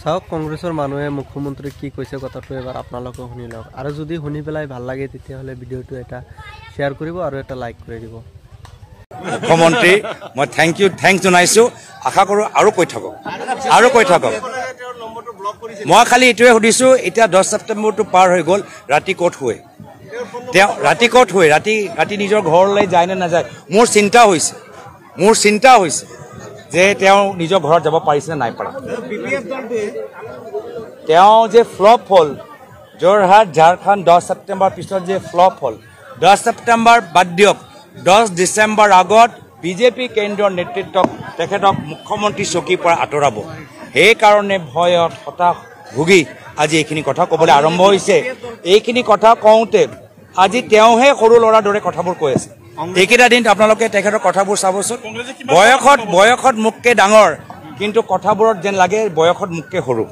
চাওক কংগ্ৰেছৰ মানুহে মুখ্যমন্ত্ৰীক কি কৈছে কথাটো এবাৰ আপোনালোকে শুনি লওক আৰু যদি শুনি পেলাই ভাল লাগে তেতিয়াহ'লে ভিডিঅ'টো এটা শ্বেয়াৰ কৰিব আৰু এটা লাইক কৰি দিব মুখ্যমন্ত্ৰী মই থ্যাংক জনাইছো আশা কৰোঁ আৰু কৈ থাকক মই খালি এইটোৱে সুধিছো এতিয়া 10 ছেপ্টেম্বৰটো পাৰ হৈ গ'ল ৰাতি ক'ত শুৱে তেওঁ ৰাতি ক'ত শুৱে ৰাতি নিজৰ ঘৰলৈ যায় নে নাযায় মোৰ চিন্তা হৈছে যে তেওঁ নিজৰ ঘৰত যাব পাৰিছে নে নাই পৰা তেওঁ যে ফ্লপ হ'ল যোৰহাট ঝাৰখণ্ড 10 ছেপ্টেম্বৰ পিছত যে ফ্লপ হ'ল 10 ছেপ্টেম্বৰ বাদ দিয়ক 10 ডিচেম্বৰ আগত বিজেপি কেন্দ্ৰৰ নেতৃত্বক তেখেতক মুখ্যমন্ত্ৰী চকীৰ পৰা আঁতৰাব সেইকাৰণে ভয়ত হতাশ ভুগি আজি এইখিনি কথা ক'বলৈ আৰম্ভ হৈছে এইখিনি কথা কওঁতে আজি তেওঁহে সৰু ল'ৰাৰ দৰে কথাবোৰ কৈ আছে এইকেইটা দিন আপোনালোকে তেখেতৰ কথাবোৰ চাবচোন বয়সত মোতকৈ ডাঙৰ কিন্তু কথাবোৰত যেন লাগে বয়সত মোতকৈ সৰু